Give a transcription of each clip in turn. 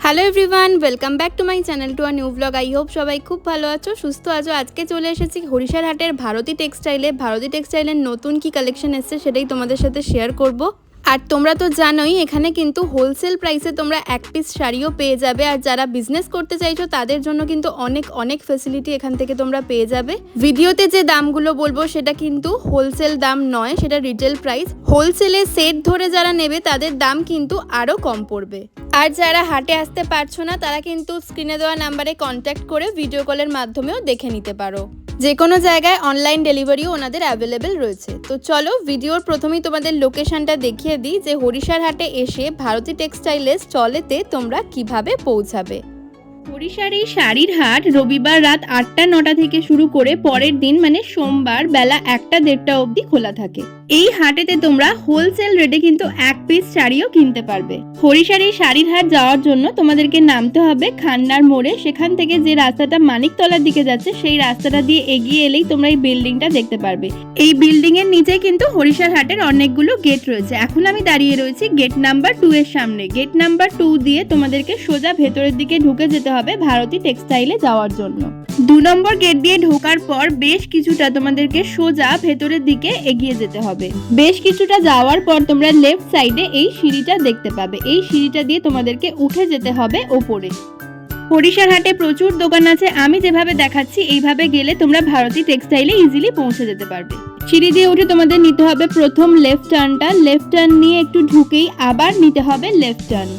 Hello everyone, welcome back to my channel to a new blog. I hope সবাই খুব ভালো আছো, সুস্থ আছো। আজকে চলে এসেছি হরিশার হাটের ভারতী টেক্সটাইলের নতুন কি কালেকশন এসেছে সেটাই তোমাদের সাথে শেয়ার করব। আর তোমরা তো জানোই এখানে কিন্তু হোলসেল প্রাইসে তোমরা এক পিস শাড়িও পেয়ে যাবে। আর যারা বিজনেস করতে চাইছো তাদের জন্য কিন্তু অনেক ফ্যাসিলিটি এখান থেকে তোমরা পেয়ে যাবে। ভিডিওতে যে দামগুলো বলবো সেটা কিন্তু হোলসেল দাম নয়, সেটা রিটেল প্রাইস। হোলসেলে সেট ধরে যারা নেবে তাদের দাম কিন্তু আরও কম পড়বে। আর যারা হাটে আসতে পারছো না তারা কিন্তু স্ক্রিনে দেওয়া নাম্বারে কন্ট্যাক্ট করে ভিডিও কলের মাধ্যমেও দেখে নিতে পারো। যে কোনো জায়গায় অনলাইন ডেলিভারিও ওনাদের অ্যাভেলেবেল রয়েছে। তো চলো ভিডিওর প্রথমেই তোমাদের লোকেশনটা দেখিয়ে দিই যে হরিশার হাটে এসে ভারতী টেক্সটাইলের স্টলেতে তোমরা কিভাবে পৌঁছাবে। হরিশার এই শাড়ির হাট রবিবার রাত ৮টা-৯টা থেকে শুরু করে পরের দিন মানে সোমবার বেলা ১টা-১:৩০ অবধি খোলা থাকে। এই হাটেতে তোমরা হোলসেল রেটে কিন্তু এক পিস শাড়িও কিনতে পারবে। হরিশার এই শাড়ির হাট যাওয়ার জন্য তোমাদেরকে নামতে হবে খান্নার মোড়ে। সেখান থেকে যে রাস্তাটা মানিকতলার দিকে যাচ্ছে সেই রাস্তাটা দিয়ে এগিয়ে এলেই তোমরা এই বিল্ডিংটা দেখতে পারবে। এই বিল্ডিং এর নিচে কিন্তু হরিশার হাটের অনেকগুলো গেট রয়েছে। এখন আমি দাঁড়িয়ে রয়েছি গেট নাম্বার 2 এর সামনে। গেট নাম্বার 2 দিয়ে তোমাদেরকে সোজা ভেতরের দিকে ঢুকে যেতে হবে ভারতী টেক্সটাইলে যাওয়ার জন্য। 2 নম্বর গেট দিয়ে ঢোকার পর বেশ কিছুটা তোমাদেরকে সোজা ভেতরের দিকে এগিয়ে যেতে হবে। বেশ কিছুটা যাওয়ার পর তোমরা লেফট সাইডে এই সিঁড়িটা দেখতে পাবে। এই সিঁড়িটা দিয়ে তোমাদেরকে উঠে যেতে হবে ওপরে। হরিশার হাটে প্রচুর দোকান আছে, আমি যেভাবে দেখাচ্ছি এইভাবে গেলে তোমরা ভারতী টেক্সটাইলে ইজিলি পৌঁছে যেতে পারবে। সিঁড়ি দিয়ে উঠে তোমাদের নিতে হবে প্রথম লেফট টার্নটা। লেফট টার্ন নিয়ে একটু ঢুকেই আবার নিতে হবে লেফট টার্ন।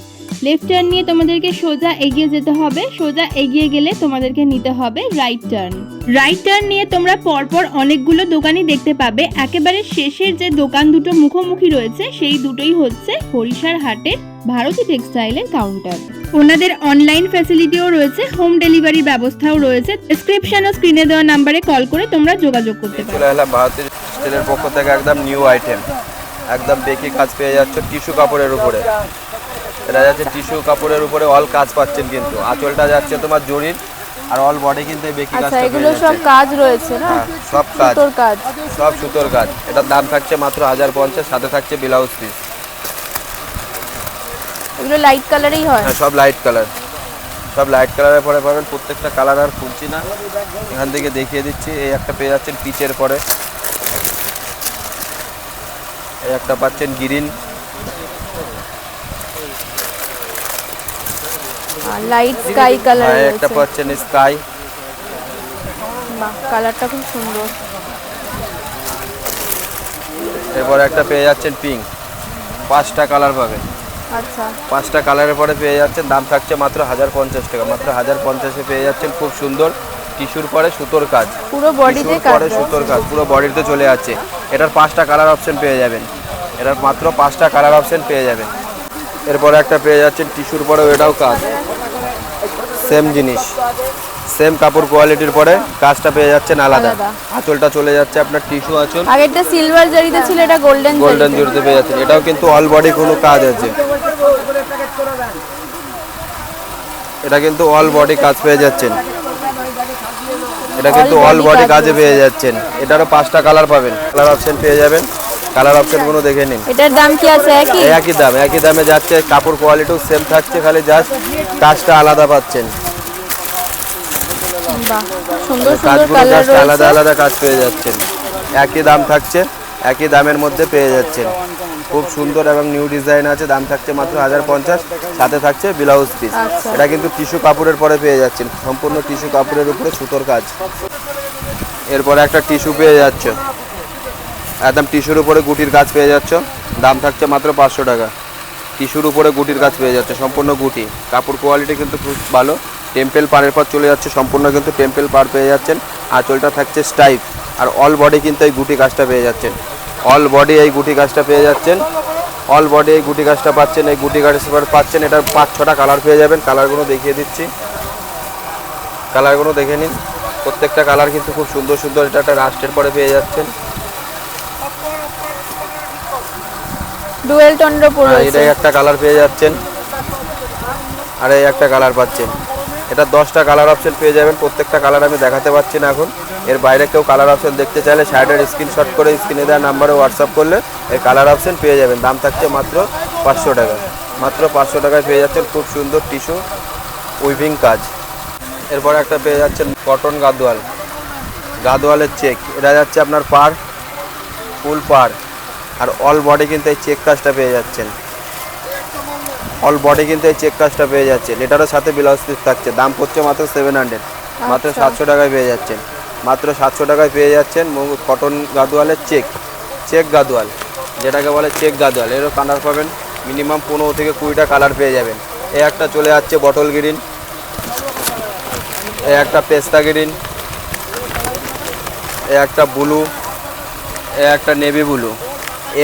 লেফট টার্ন নিয়ে তোমাদেরকে সোজা এগিয়ে যেতে হবে। সোজা এগিয়ে গেলে তোমাদেরকে নিতে হবে রাইট টার্ন। রাইট টার্ন নিয়ে তোমরা পরপর অনেকগুলো দোকানই দেখতে পাবে। একেবারে শেষের যে দোকান দুটো মুখোমুখি রয়েছে সেই দুটোই হচ্ছে হরিশার হাটের ভারতী টেক্সটাইলের কাউন্টার। ওনাদের অনলাইন ফ্যাসিলিটিও রয়েছে, হোম ডেলিভারি ব্যবস্থাও রয়েছে। ডেসক্রিপশন ও স্ক্রিনে দেওয়া নাম্বারে কল করে তোমরা যোগাযোগ করতে পারো। ভারতী টেক্সটাইলের পক্ষ থেকে একদম নিউ আইটেম, একদম বেকি কাজ পেয়ে যাচ্ছে টিস্যু কাপড়ের উপরে। এটা যাচ্ছে টিস্যু কাপড়ের উপরে অল কাজ পাচ্ছেন, কিন্তু আঁচলটা যাচ্ছে তোমার জরির আর অল বডি কিন্তু বেকি কাজ। আচ্ছা, এগুলো সব কাজ রয়েছে না? সব কাজ, সব সুতোর কাজ। এটার দাম থাকছে মাত্র 1050, সাথে থাকছে ব্লাউজ পিস। এগুলো লাইট কালারেই হয়? হ্যাঁ, সব লাইট কালার, সব লাইট কালারের পরে পাবেন। প্রত্যেকটা কালার আর খুলছি না, এখান থেকে দেখিয়ে দিচ্ছি। এই একটা পেয়ে যাচ্ছেন পিচের পরে, এই একটা পাচ্ছেন গ্রিন, লাইট স্কাই কালার, একটা পাচ্ছেন স্কাই। বাহ, কালারটা খুব সুন্দর। এরপরে একটা পেয়ে যাচ্ছেন পিঙ্ক, 5টা কালার পাবেন। আচ্ছা, 5টা কালারের পরে পেয়ে যাচ্ছেন, দাম থাকছে মাত্র 1050 টাকা। মাত্র 1050-এ পেয়ে যাচ্ছেন খুব সুন্দর টিস্যুর পরে সুতোর কাজ, পুরো বডিতে পরে সুতোর কাজ, পুরো বডিতে চলে যাচ্ছে। এটার 5টা কালার অপশন পেয়ে যাবেন। এটার মাত্র 5টা কালার অপশন পেয়ে যাবেন। এরপরে একটা পেয়ে যাচ্ছেন টিস্যুর পরে, এটাও কাজ, সেম জিনিস, সেম কাপড় কোয়ালিটির পরে কাজটা পেয়ে যাচ্ছেন আলাদা। আঁচলটা চলে যাচ্ছে আপনার টিস্যু আঁচল। আগেরটা সিলভার জরিতে ছিল, এটা গোল্ডেন জরিতে পেয়ে যাচ্ছেন। এটাও কিন্তু অল বডি কোনো কাজ আছে, এটা কিন্তু অল বডি কাজ পেয়ে যাচ্ছেন। এটা কিন্তু অল বডি কাজে পেয়ে যাচ্ছেন। এটারও 5টা কালার পাবেন, কালার অপশন পেয়ে যাবেন। কালার অপশন গুলো দেখে নিন। এটার দাম কি আছে? একই দাম, একই দামে যাচ্ছে। কাপড় কোয়ালিটিও সেম থাকছে, খালি জাস্ট কাজটা আলাদা পাচ্ছেন। বাহ, সুন্দর সুন্দর কাজগুলো কালার জাস্ট রয়েছে। আলাদা আলাদা কাজ পেয়ে যাচ্ছেন। একই দাম থাকছে, একই দামের মধ্যে পেয়ে যাচ্ছেন। খুব সুন্দর এবং নিউ ডিজাইন আছে। দাম থাকছে মাত্র 1050, সাথে থাকছে ব্লাউজ পিস। এটা কিন্তু টিস্যু কাপড়ের পরে পেয়ে যাচ্ছেন, সম্পূর্ণ টিস্যু কাপড়ের উপরে সুতোর কাজ। এরপরে একটা টিস্যু পেয়ে যাচ্ছ, একদম টিস্যুর উপরে গুটির কাজ পেয়ে যাচ্ছ। দাম থাকছে মাত্র 500 টাকা। টিস্যুর উপরে গুটির কাজ পেয়ে যাচ্ছে, সম্পূর্ণ গুটি। কাপড় কোয়ালিটি কিন্তু খুব ভালো। টেম্পেল পাড়ের পর চলে যাচ্ছে, সম্পূর্ণ কিন্তু টেম্পেল পাড় পেয়ে যাচ্ছেন। আঁচলটা থাকছে স্টাইপ, আর অল বডি কিন্তু এই গুটি কাজটা পেয়ে যাচ্ছেন। অল বডি এই গুটি কাজটা পেয়ে যাচ্ছেন। অল বডি এই গুটি কাজটা পাচ্ছেন, এই গুটি কাজ পাচ্ছেন। এটার 5-6টা কালার পেয়ে যাবেন। কালারগুলো দেখিয়ে দিচ্ছি, কালারগুলো দেখে নিন। প্রত্যেকটা কালার কিন্তু খুব সুন্দর সুন্দর। এটা একটা রাস্টের পরে পেয়ে যাচ্ছেন, ডুয়েল টোনের উপর রয়েছে। এটাই একটা কালার পেয়ে যাচ্ছেন, আর এই একটা কালার পাচ্ছেন। এটা 10টা কালার অপশন পেয়ে যাবেন। প্রত্যেকটা কালার আমি দেখাতে পাচ্ছি না এখন। এর বাইরে কেউ কালার অপশন দেখতে চাইলে সাইডের স্ক্রিনশট করে স্ক্রিনে দেওয়া নাম্বারে হোয়াটসঅ্যাপ করলে এই কালার অপশন পেয়ে যাবেন। দাম থাকছে মাত্র 500 টাকা। মাত্র 500 টাকায় পেয়ে যাচ্ছেন খুব সুন্দর টিস্যু উইভিং কাজ। এরপরে একটা পেয়ে যাচ্ছেন কটন গাদোয়াল, গাদোয়ালের চেক। এটা যাচ্ছে আপনার পার, ফুল পার, আর অল বডি কিন্তু এই চেক কাজটা পেয়ে যাচ্ছেন। অল বডি কিন্তু এই চেক কাজটা পেয়ে যাচ্ছেন। এটারও সাথে ব্লাউজ পিস থাকছে। দাম পড়ছে মাত্র 700, মাত্র 700 টাকায় পেয়ে যাচ্ছেন। মাত্র 700 টাকায় পেয়ে যাচ্ছেন কটন গাদোয়ালের চেক, চেক গাদোয়াল যেটাকে বলে চেক গাদোয়াল। এরও কালার পাবেন মিনিমাম 15 থেকে 20টা কালার পেয়ে যাবেন। এই একটা চলে যাচ্ছে বটল গ্রিন, এই একটা পেস্তা গ্রিন, এই একটা ব্লু, এই একটা নেভি ব্লু।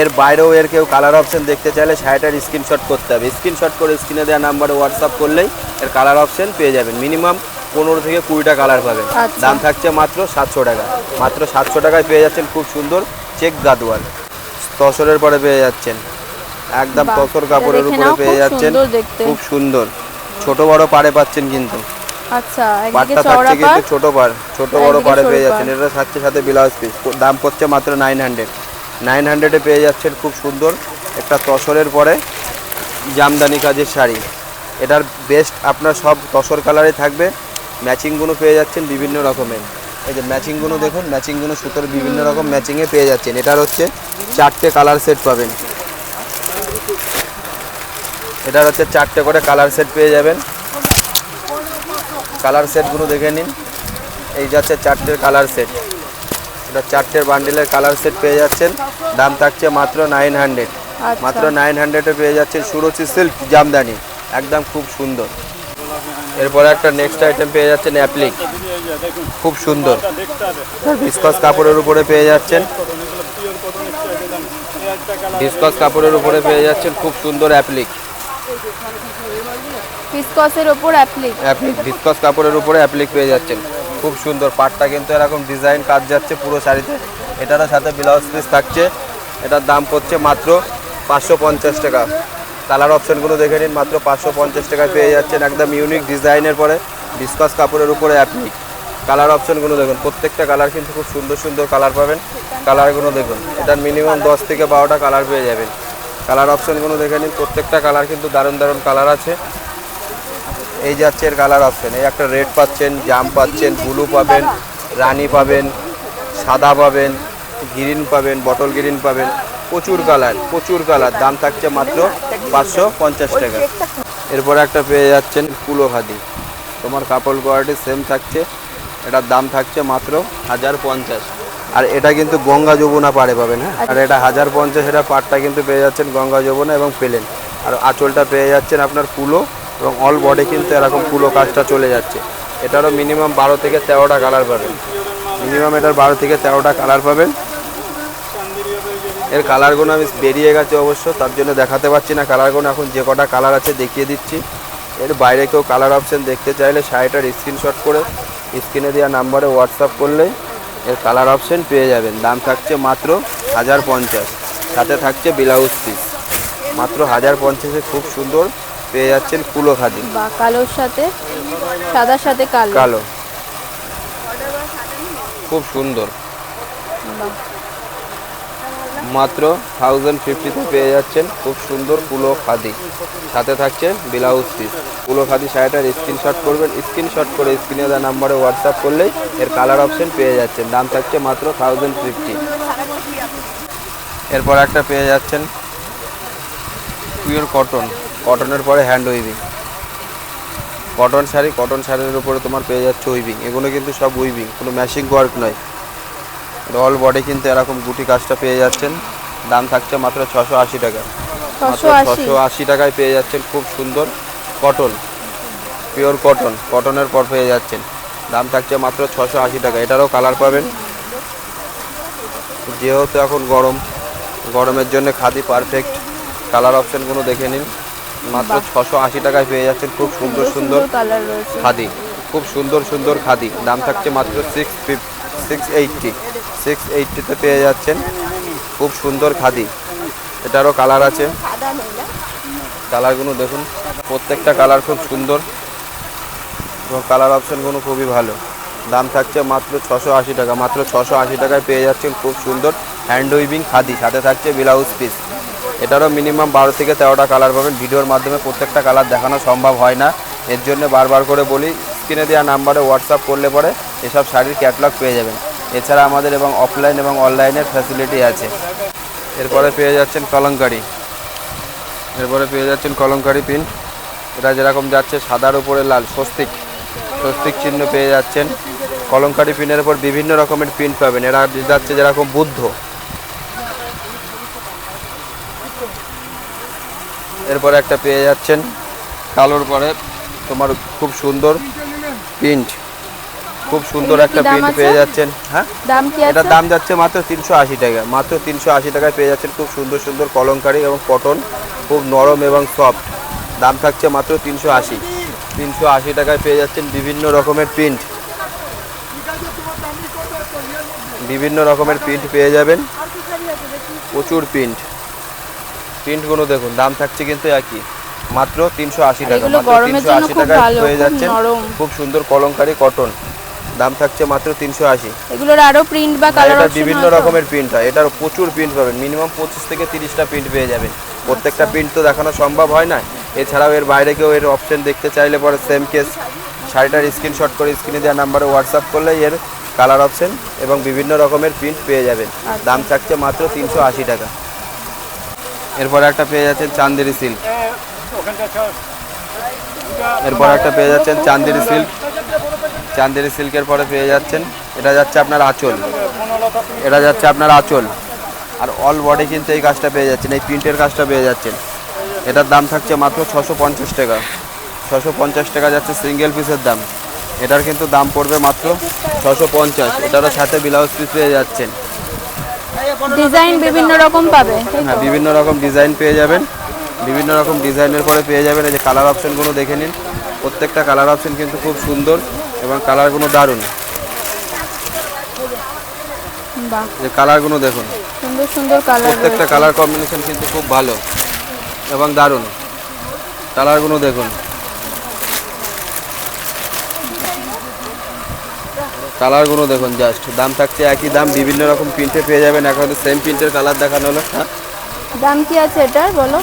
এর বাইরেও এর কেউ কালার অপশন দেখতে চাইলে শাড়িটার স্ক্রিনশট করতে হবে। স্ক্রিনশট করে স্ক্রিনে দেওয়া নাম্বারে হোয়াটসঅ্যাপ করলেই এর কালার অপশন পেয়ে যাবেন। মিনিমাম 15 থেকে 20টা কালার পাবেন। দাম থাকছে মাত্র 700 টাকা। মাত্র 700 টাকায় পেয়ে যাচ্ছেন খুব সুন্দর চেক গাদোয়াল। তসরের পরে পেয়ে যাচ্ছেন একদম তসর কাপড়ের উপরে পেয়ে যাচ্ছেন খুব সুন্দর। ছোট বড় পাড়ে পাচ্ছেন কিন্তু। আচ্ছা, পাড়টা থাকছে কিন্তু ছোট বড় পাড়ে পেয়ে যাচ্ছেন। এটা থাকছে সাথে ব্লাউজ পিস। দাম পড়ছে মাত্র 900 পেয়ে যাচ্ছেন খুব সুন্দর একটা তসরের পরে জামদানি কাজের শাড়ি। এটার বেস্ট আপনার সব তসর কালারে থাকবে। ম্যাচিংগুলো পেয়ে যাচ্ছেন বিভিন্ন রকমের। এই যে ম্যাচিংগুলো দেখুন, ম্যাচিংগুলো সুতোর বিভিন্ন রকম ম্যাচিংয়ে পেয়ে যাচ্ছেন। এটার হচ্ছে 4টে কালার সেট পাবেন। এটার হচ্ছে 4টে করে কালার সেট পেয়ে যাবেন। কালার সেটগুলো দেখে নিন। এই যাচ্ছে 4টের কালার সেট। এটা 4টের বান্ডিলের কালার সেট পেয়ে যাচ্ছেন। দাম থাকছে মাত্র 900। মাত্র 900-এ পেয়ে যাচ্ছেন সুরুচি সিল্ক জামদানি, একদম খুব সুন্দর। এরপরে একটা নেক্সট আইটেম পেয়ে যাচ্ছেন অ্যাপ্লিক, খুব সুন্দর ডিসকাস কাপড়ের উপরে পেয়ে যাচ্ছেন। ডিসকাস কাপড়ের উপরে পেয়ে যাচ্ছেন খুব সুন্দর অ্যাপ্লিক। ডিসকাসের উপর অ্যাপ্লিক, ডিসকাস কাপড়ের উপরে অ্যাপ্লিক পেয়ে যাচ্ছেন খুব সুন্দর। পাটটা কিন্তু এরকম ডিজাইন কাজ যাচ্ছে পুরো শাড়িতে। এটারও সাথে ব্লাউজ পিস থাকছে। এটার দাম পড়ছে মাত্র 550 টাকা। কালার অপশনগুলো দেখে নিন। মাত্র 550 টাকায় পেয়ে যাচ্ছেন একদম ইউনিক ডিজাইনের পরে ডিসকাস কাপড়ের উপরে অ্যাপ্লিক। কালার অপশনগুলো দেখুন, প্রত্যেকটা কালার কিন্তু খুব সুন্দর সুন্দর কালার পাবেন। কালারগুলো দেখুন, এটার মিনিমাম 10 থেকে 12টা কালার পেয়ে যাবেন। কালার অপশনগুলো দেখে নিন, প্রত্যেকটা কালার কিন্তু দারুণ দারুণ কালার আছে। এই যাচ্ছে এর কালার অপশন। এই একটা রেড পাচ্ছেন, জাম পাচ্ছেন, ব্লু পাবেন, রানি পাবেন, সাদা পাবেন, গ্রিন পাবেন, বটল গ্রিন পাবেন। প্রচুর কালার। দাম থাকছে মাত্র 550 টাকা। এরপরে একটা পেয়ে যাচ্ছেন কুলো খাদি। তোমার কাপড় কোয়ালিটি সেম থাকছে। এটার দাম থাকছে মাত্র 1050। আর এটা কিন্তু গঙ্গা যমুনা পাড়ে পাবেন। হ্যাঁ, আর এটা 1050। এটা পাড়টা কিন্তু পেয়ে যাচ্ছেন গঙ্গা যমুনা এবং প্লেন। আর আঁচলটা পেয়ে যাচ্ছেন আপনার কুলো এবং অল বডি কিন্তু এরকম কুলো কাজটা চলে যাচ্ছে। এটারও মিনিমাম 12 থেকে 13টা কালার পাবেন। মিনিমাম এটার 12 থেকে 13টা কালার পাবেন। এর কালারগুলো আমি বেরিয়ে গেছে অবশ্য, তার জন্য দেখাতে পারছি না কালারগুলো। এখন যে কটা কালার আছে দেখিয়ে দিচ্ছি। এর বাইরে কেউ কালার অপশন দেখতে চাইলে শাড়িটার স্ক্রিনশট করে স্ক্রিনে দেওয়া নাম্বারে হোয়াটসঅ্যাপ করলেই এর কালার অপশন পেয়ে যাবেন। দাম থাকছে মাত্র 1050, সাথে থাকছে ব্লাউজ পিস। মাত্র 1050-এ খুব সুন্দর পেয়ে যাচ্ছেন কুলো খাদি। কালোর সাথে সাদার সাথে কালো, খুব সুন্দর। মাত্র 1050-তে পেয়ে যাচ্ছেন খুব সুন্দর কুলো খাদি, সাথে থাকছে ব্লাউজ পিস। কুলো খাদি শাড়িটার স্ক্রিনশট করবেন। স্ক্রিনশট করে স্ক্রিনে দেওয়া নাম্বারে হোয়াটসঅ্যাপ করলেই এর কালার অপশন পেয়ে যাচ্ছেন। দাম থাকছে মাত্র 1050। এরপর একটা পেয়ে যাচ্ছেন পিওর কটনের পরে হ্যান্ড উইভিং কটন শাড়ির উপরে তোমার পেয়ে যাচ্ছে উইভিং। এগুলো কিন্তু সব উইভিং, কোনো ম্যাশিং ওয়ার্ক নয়। অল বডি কিন্তু এরকম গুটি কাজটা পেয়ে যাচ্ছেন। দাম থাকছে মাত্র 680 টাকা। মাত্র 680 টাকায় পেয়ে যাচ্ছেন খুব সুন্দর পিওর কটনের পর পেয়ে যাচ্ছেন। দাম থাকছে মাত্র 680 টাকা। এটারও কালার পাবেন। যেহেতু এখন গরমের জন্য খাদি পারফেক্ট। কালার অপশনগুলো দেখে নিন। মাত্র 680 টাকায় পেয়ে যাচ্ছেন খুব সুন্দর খাদি, খুব সুন্দর খাদি। দাম থাকছে মাত্র 680-তে পেয়ে যাচ্ছেন খুব সুন্দর খাদি। এটারও কালার আছে। কালারগুলো দেখুন, প্রত্যেকটা কালার খুব সুন্দর এবং কালার অপশনগুলো খুবই ভালো। দাম থাকছে মাত্র 680 টাকা। মাত্র 680 টাকায় পেয়ে যাচ্ছেন খুব সুন্দর হ্যান্ড উইভিং খাদি, সাথে থাকছে ব্লাউজ পিস। এটারও মিনিমাম 12 থেকে 13টা কালার পাবেন। ভিডিওর মাধ্যমে প্রত্যেকটা কালার দেখানো সম্ভব হয় না, এর জন্য বারবার করে বলি স্ক্রিনে দেওয়া নাম্বারে হোয়াটসঅ্যাপ করলে পরে এসব শাড়ির ক্যাটালগ পেয়ে যাবেন। এছাড়া আমাদের এবং অফলাইন এবং অনলাইনের ফ্যাসিলিটি আছে। এরপরে পেয়ে যাচ্ছেন কলমকারি, এরপরে পেয়ে যাচ্ছেন কলমকারি প্রিন্ট। এটা যেরকম যাচ্ছে সাদার উপরে লাল স্বস্তিক চিহ্ন পেয়ে যাচ্ছেন। কলমকারি প্রিন্টের উপর বিভিন্ন রকমের প্রিন্ট পাবেন। এরা যাচ্ছে যেরকম বুদ্ধ। এরপরে একটা পেয়ে যাচ্ছেন কালোর পরে তোমার খুব সুন্দর প্রিন্ট, খুব সুন্দর একটা প্রিন্ট পেয়ে যাচ্ছেন। হ্যাঁ, এটার দাম যাচ্ছে মাত্র 380 টাকা। মাত্র 380 টাকায় পেয়ে যাচ্ছেন খুব সুন্দর সুন্দর কলমকারি এবং কটন, খুব নরম এবং সফট। দাম থাকছে মাত্র 380 টাকায় পেয়ে যাচ্ছেন বিভিন্ন রকমের প্রিন্ট, বিভিন্ন রকমের প্রিন্ট পেয়ে যাবেন, প্রচুর প্রিন্টগুলো দেখুন। দাম থাকছে কিন্তু একই, মাত্র 380 টাকা। মাত্র 380 টাকায় পেয়ে যাচ্ছেন খুব সুন্দর কলমকারি কটন। দাম থাকছে মাত্র 380। এগুলোর আরো প্রিন্ট বা কালার অপশন বিভিন্ন রকমের প্রিন্ট হয়, এটার প্রচুর প্রিন্ট পাবেন। মিনিমাম 25 থেকে 30টা প্রিন্ট পেয়ে যাবেন। প্রত্যেকটা প্রিন্ট তো দেখানো সম্ভব হয় না। এছাড়াও এর বাইরে কেউ এর অপশন দেখতে চাইলে পরে সেম কেস শাড়িটার স্ক্রিনশট করে স্ক্রিনে দেওয়া নাম্বারে হোয়াটসঅ্যাপ করলে এর কালার অপশন এবং বিভিন্ন রকমের প্রিন্ট পেয়ে যাবেন। দাম থাকছে মাত্র 380 টাকা। এরপর একটা পেয়ে যাচ্ছেন চান্দেরি সিল্ক, এরপর একটা পেয়ে যাচ্ছেন চান্দেরি সিল্কের পরে পেয়ে যাচ্ছেন এটা যাচ্ছে আপনার আঁচল, এটা যাচ্ছে আপনার আঁচল। আর অল বডি কিন্তু এই কাজটা পেয়ে যাচ্ছেন, এই প্রিন্টের কাজটা পেয়ে যাচ্ছেন। এটার দাম থাকছে মাত্র 650 টাকা। 650 টাকা যাচ্ছে সিঙ্গেল পিসের দাম। এটার কিন্তু দাম পড়বে মাত্র 650। এটারও সাথে ব্লাউজ পিস পেয়ে যাচ্ছেন। ডিজাইন বিভিন্ন রকম পাবে। হ্যাঁ, বিভিন্ন রকম ডিজাইন পেয়ে যাবেন। বিভিন্ন রকম ডিজাইনের পরে পেয়ে যাবেন। এই যে কালার অপশনগুলো দেখে নিন, প্রত্যেকটা কালার অপশন কিন্তু খুব সুন্দর এবং কালারগুলো দারুণ। যে কালারগুলো দেখুন, সুন্দর সুন্দর কালার, প্রত্যেকটা কালার কম্বিনেশন কিন্তু খুব ভালো এবং দারুণ। কালারগুলো দেখুন, কালারগুলো দেখুন জাস্ট। দাম থাকছে একই দাম, বিভিন্ন রকম প্রিন্টে পেয়ে যাবেন। এখন সেম প্রিন্টের কালার দেখানো হলো। হ্যাঁ, দাম কি আছে এটার বলো?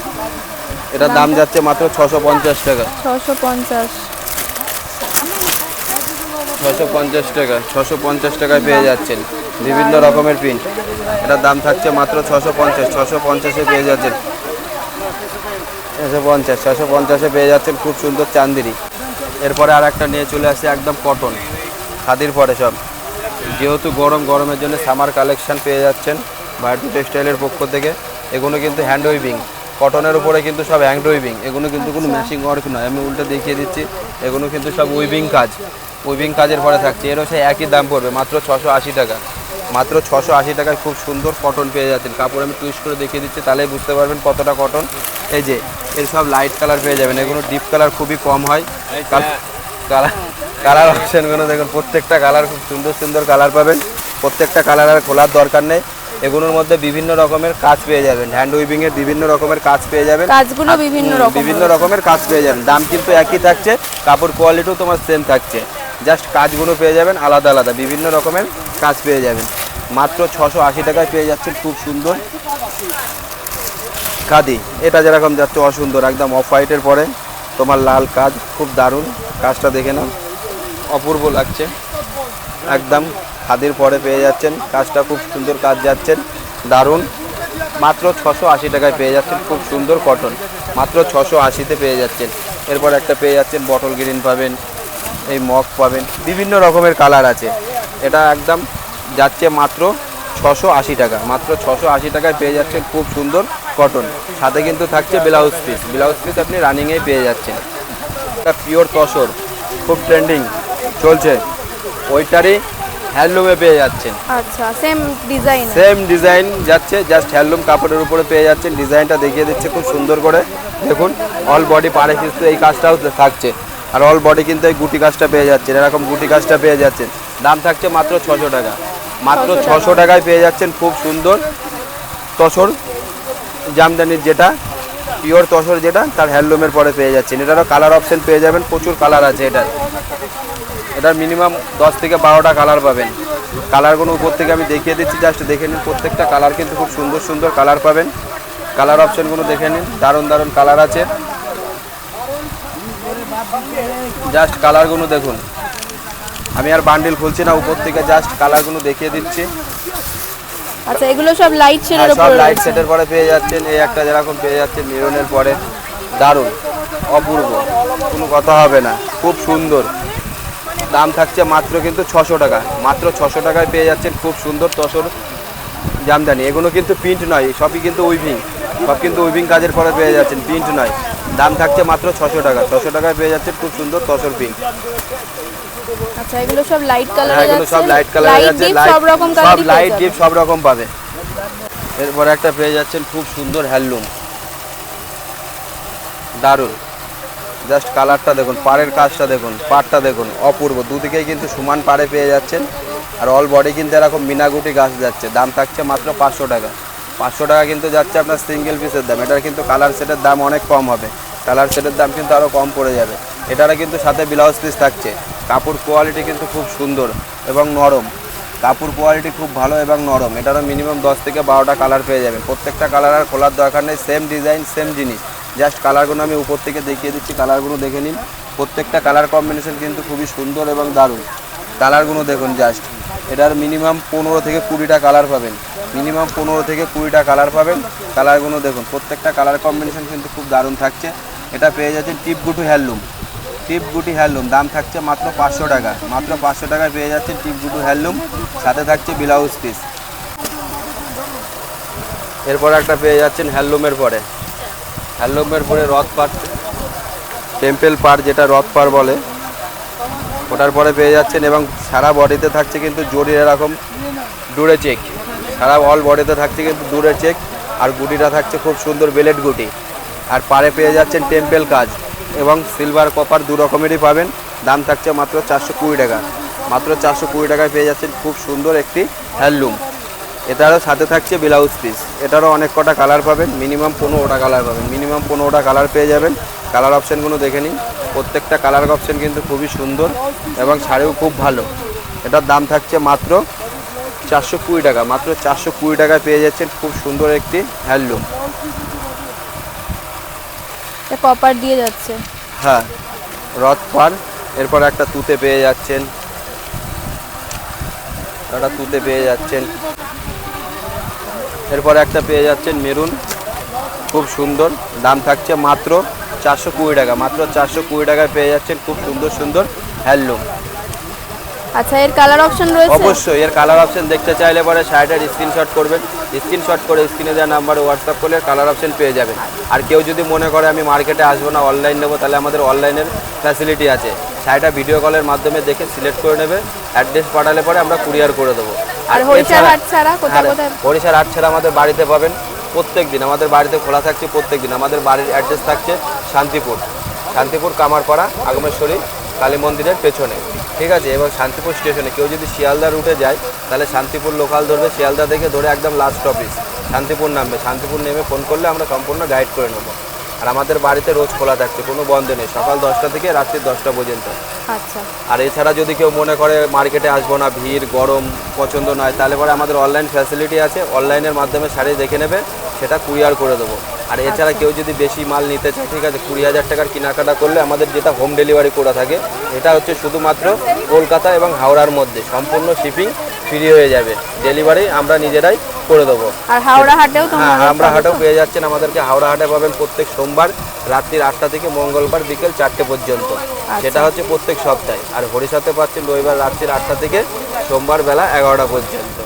এটার দাম যাচ্ছে মাত্র 650 টাকা। 650 টাকা, 650 টাকায় পেয়ে যাচ্ছেন বিভিন্ন রকমের প্রিন্ট। এটার দাম থাকছে মাত্র 650। 650-এ পেয়ে যাচ্ছেন 650-এ পেয়ে যাচ্ছেন খুব সুন্দর চান্দেরি। এরপরে আর একটা নিয়ে চলে আসছে একদম কটন খাদির পরে সব। যেহেতু গরমের জন্য সামার কালেকশন পেয়ে যাচ্ছেন ভারতী টেক্সটাইলের পক্ষ থেকে। এগুলো কিন্তু হ্যান্ড উইভিং, কটনের উপরে কিন্তু সব হ্যান্ড উইভিং। এগুলো কিন্তু কোনো ম্যাচিং ওয়ার্ক নয়, আমি উল্টো দেখিয়ে দিচ্ছি। এগুলো কিন্তু সব উইভিং কাজের পরে থাকছে। এরও সেই একই দাম পড়বে মাত্র 680 টাকা। মাত্র 680 টাকায় খুব সুন্দর কটন পেয়ে যাচ্ছেন। কাপড় আমি টুইস্ট করে দেখিয়ে দিচ্ছি, তাহলেই বুঝতে পারবেন কতটা কটন। এই যে এর সব লাইট কালার পেয়ে যাবেন। এগুলো ডিপ কালার খুবই কম হয়। কালার অপশানগুলো দেখুন, প্রত্যেকটা কালার খুব সুন্দর সুন্দর কালার পাবেন। প্রত্যেকটা কালার আর খোলার দরকার নেই। এগুলোর মধ্যে বিভিন্ন রকমের কাজ পেয়ে যাবেন, হ্যান্ড উইভিং এর বিভিন্ন রকমের কাজ পেয়ে যাবেন। কাজগুলো বিভিন্ন রকমের কাজ পেয়ে যাবেন। দাম কিন্তু একই থাকছে, কাপড় কোয়ালিটিও তোমার সেম থাকছে। জাস্ট কাজগুলো পেয়ে যাবেন আলাদা আলাদা, বিভিন্ন রকমের কাজ পেয়ে যাবেন। মাত্র 680 টাকায় পেয়ে যাচ্ছেন খুব সুন্দর খাদি। এটা যেরকম যাচ্ছে অসুন্দর, একদম অফ হোয়াইটের পরে তোমার লাল কাজ, খুব দারুণ কাজটা দেখে নাও, অপূর্ব লাগছে। একদম খাদির পরে পেয়ে যাচ্ছেন, কাজটা খুব সুন্দর কাজ যাচ্ছেন, দারুণ। মাত্র 680 টাকায় পেয়ে যাচ্ছেন খুব সুন্দর কটন। মাত্র 680-তে পেয়ে যাচ্ছেন। এরপর একটা পেয়ে যাচ্ছেন বটল গ্রিন পাবেন, এই মগ পাবেন, বিভিন্ন রকমের কালার আছে। এটা একদম যাচ্ছে মাত্র 680 টাকা। মাত্র 680 টাকায় পেয়ে যাচ্ছেন খুব সুন্দর কটন। সাথে কিন্তু থাকছে ব্লাউজ পিস আপনি রানিংয়েই পেয়ে যাচ্ছেন। এটা পিওর তসর, খুব ট্রেন্ডিং চলছে, ওইটারই হ্যান্ডলুমে পেয়ে যাচ্ছেন। আচ্ছা, সেম ডিজাইন যাচ্ছে, জাস্ট হ্যান্ডলুম কাপড়ের উপরে পেয়ে যাচ্ছেন। ডিজাইনটা দেখিয়ে দিচ্ছে খুব সুন্দর করে, দেখুন। অল বডি পাড়ে কিন্তু এই কাজটাও থাকছে, আর অল বডি কিন্তু এই গুটি কাজটা পেয়ে যাচ্ছেন। এরকম গুটি কাজটা পেয়ে যাচ্ছেন। দাম থাকছে মাত্র 600 টাকা। মাত্র 600 টাকায় পেয়ে যাচ্ছেন খুব সুন্দর তসর জামদানির, যেটা পিওর তসর, যেটা তার হ্যান্ডলুমের পরে পেয়ে যাচ্ছেন। এটারও কালার অপশন পেয়ে যাবেন, প্রচুর কালার আছে। এটার মিনিমাম 10 থেকে 12টা কালার পাবেন। কালারগুলো উপর থেকে আমি দেখিয়ে দিচ্ছি, জাস্ট দেখে নিন। প্রত্যেকটা কালার কিন্তু খুব সুন্দর সুন্দর কালার পাবেন। কালার অপশনগুলো দেখে নিন, দারুণ দারুণ কালার আছে। জাস্ট কালারগুলো দেখুন, আমি আর বান্ডিল খুলছি না, উপর থেকে জাস্ট কালারগুলো দেখিয়ে দিচ্ছি। আচ্ছা, এগুলো সব লাইট শেডের সব উপরে লাইট সেটের পরে পেয়ে যাচ্ছেন। এই একটা যেরকম পেয়ে যাচ্ছেন মেরুনের পরে, দারুণ অপূর্ব, কোনো কথা হবে না, খুব সুন্দর। দাম থাকছে মাত্র কিন্তু 600 টাকা, মাত্র 600 টাকায় পেয়ে যাচ্ছেন খুব সুন্দর তসর জামদানি। এগুলো কিন্তু প্রিন্ট নয়, সবই কিন্তু উইভিং, সব কিন্তু উইভিং কাজের পরে পেয়ে যাচ্ছেন, প্রিন্ট নয়। দাম থাকছে মাত্র 600 টাকা, 600 টাকায় পেয়ে যাচ্ছেন খুব সুন্দর তসর প্রিন্ট। আচ্ছা, এগুলো সব লাইট কালার হ্যাঁ, এগুলো সব লাইট কালার আছে, সব রকম সব কালার লাইট ডিপ সব রকম পাবে। এরপরে একটা পেয়ে যাচ্ছেন খুব সুন্দর হ্যান্ডলুম, দারুণ। জাস্ট কালারটা দেখুন, পাড়ের কাজটা দেখুন, পাড়টা দেখুন, অপূর্ব। দুদিকেই কিন্তু সমান পাড়ে পেয়ে যাচ্ছেন, আর অল বডি কিন্তু এরকম মিনাগুটি গাছ যাচ্ছে। দাম থাকছে মাত্র 500 টাকা, 500 টাকা কিন্তু যাচ্ছে আপনার সিঙ্গেল পিসের দাম। এটার কিন্তু কালার সেটের দাম অনেক কম হবে, কালার সেটের দাম কিন্তু আরও কম পড়ে যাবে। এটারও কিন্তু সাথে ব্লাউজ পিস থাকছে। কাপড় কোয়ালিটি কিন্তু খুব সুন্দর এবং নরম, কাপড় কোয়ালিটি খুব ভালো এবং নরম। এটারও মিনিমাম 10 থেকে 12টা কালার পেয়ে যাবেন। প্রত্যেকটা কালার আর খোলার দরকার নেই, সেম ডিজাইন সেম জিনিস। জাস্ট কালারগুলো আমি উপর থেকে দেখিয়ে দিচ্ছি, কালারগুলো দেখে নিন। প্রত্যেকটা কালার কম্বিনেশন কিন্তু খুবই সুন্দর এবং দারুণ। কালারগুলো দেখুন জাস্ট, এটার মিনিমাম 15 থেকে 20টা কালার পাবেন, মিনিমাম 15 থেকে 20টা কালার পাবেন। কালারগুলো দেখুন, প্রত্যেকটা কালার কম্বিনেশন কিন্তু খুব দারুণ থাকছে। এটা পেয়ে যাচ্ছেন টিপগুটি হ্যান্ডলুম, টিপগুটি হ্যান্ডলুম। দাম থাকছে মাত্র 500 টাকা, মাত্র 500 টাকায় পেয়ে যাচ্ছেন টিপগুটি হ্যান্ডলুম, সাথে থাকছে ব্লাউজ পিস। এরপর একটা পেয়ে যাচ্ছেন হ্যান্ডলুমের পরে, হ্যান্ডলুমের পরে রথ পার, টেম্পেল পার যেটা রথ পার বলে, ওটার পরে পেয়ে যাচ্ছেন। এবং সারা বডিতে থাকছে কিন্তু জরির এরকম ডুরে চেক, সারা অল বডিতে থাকছে কিন্তু ডুরে চেক, আর গুটিটা থাকছে খুব সুন্দর বেলেট গুটি। আর পারে পেয়ে যাচ্ছেন টেম্পেল কাজ এবং সিলভার কপার দু রকমেরই পাবেন। দাম থাকছে মাত্র 420 টাকা, মাত্র 420 টাকায় পেয়ে যাচ্ছেন খুব সুন্দর একটি হ্যান্ডলুম। এটারও সাথে থাকছে ব্লাউজ পিস। এটারও অনেক কটা কালার পাবেন, মিনিমাম 15টা কালার পাবেন, মিনিমাম 15টা কালার পেয়ে যাবেন। কালার অপশানগুলো দেখে নিন, প্রত্যেকটা কালার অপশান কিন্তু খুবই সুন্দর এবং শাড়িও খুব ভালো। এটার দাম থাকছে মাত্র 420 টাকা, মাত্র 420 টাকায় পেয়ে যাচ্ছেন খুব সুন্দর একটি হ্যান্ডলুম। কপার দিয়ে যাচ্ছে, হ্যাঁ, রথ পার। এরপর একটা তুতে পেয়ে যাচ্ছেন, একটা তুতে পেয়ে যাচ্ছেন। এরপর একটা পেয়ে যাচ্ছেন মেরুন, খুব সুন্দর। দাম থাকছে মাত্র 420 টাকা, মাত্র 420 টাকায় পেয়ে যাচ্ছেন খুব সুন্দর সুন্দর হ্যান্ডলুম। আচ্ছা, এর কালার অপশন রয়েছে? অবশ্যই, এর কালার অপশন দেখতে চাইলে পরে শাড়িটার স্ক্রিনশট করবেন, স্ক্রিনশট করে স্ক্রিনে দেওয়া নাম্বারে হোয়াটসঅ্যাপ করলে কালার অপশন পেয়ে যাবেন। আর কেউ যদি মনে করে আমি মার্কেটে আসবো না, অনলাইন নেবো, তাহলে আমাদের অনলাইনের ফ্যাসিলিটি আছে। শাড়িটা ভিডিও কলের মাধ্যমে দেখে সিলেক্ট করে নেবে, অ্যাড্রেস পাঠালে পরে আমরা কুরিয়ার করে দেবো। আর হরিশার হাট ছাড়া কোথায় কোথায়? হরিশার হাট ছাড়া আমাদের বাড়িতে পাবেন প্রত্যেক দিন, আমাদের বাড়িতে খোলা থাকছে প্রত্যেক দিন। আমাদের বাড়ির অ্যাড্রেস থাকছে শান্তিপুর, শান্তিপুর কামারপাড়া আগমেশ্বরী কালী মন্দিরের পেছনে, ঠিক আছে। এবং শান্তিপুর স্টেশনে কেউ যদি শিয়ালদা রুটে যায় তাহলে শান্তিপুর লোকাল ধরবে, শিয়ালদা থেকে ধরে একদম লাস্ট অফিস শান্তিপুর নামবে, শান্তিপুর নেমে ফোন করলে আমরা সম্পূর্ণ গাইড করে নেবো। আর আমাদের বাড়িতে রোজ খোলা থাকছে, কোনো বন্ধ নেই, সকাল 10টা থেকে রাত্রি 10টা পর্যন্ত। আচ্ছা। আর এছাড়া যদি কেউ মনে করে মার্কেটে আসবো না, ভিড় গরম পছন্দ নয়, তাহলে পরে আমাদের অনলাইন ফ্যাসিলিটি আছে, অনলাইনের মাধ্যমে শাড়ি দেখে নেবে, সেটা কুরিয়ার করে দেবো। আর এছাড়া কেউ যদি বেশি মাল নিতে চায়, ঠিক আছে, 20,000 টাকার কেনাকাটা করলে আমাদের যেটা হোম ডেলিভারি করা থাকে, এটা হচ্ছে শুধুমাত্র কলকাতা এবং হাওড়ার মধ্যে, সম্পূর্ণ শিপিং ফ্রি হয়ে যাবে, ডেলিভারি আমরা নিজেরাই করে দেবো। আর হাওড়া হাটেও তো? হ্যাঁ, হাওড়া হাটেও পেয়ে যাচ্ছেন, আমাদেরকে হাওড়া হাটে পাবেন প্রত্যেক সোমবার রাত্রি 8টা থেকে মঙ্গলবার বিকেল 4টে পর্যন্ত, সেটা হচ্ছে প্রত্যেক সপ্তাহে। আর হরিশাতে পাচ্ছেন রবিবার রাত্রি 8টা থেকে সোমবার বেলা 11টা পর্যন্ত।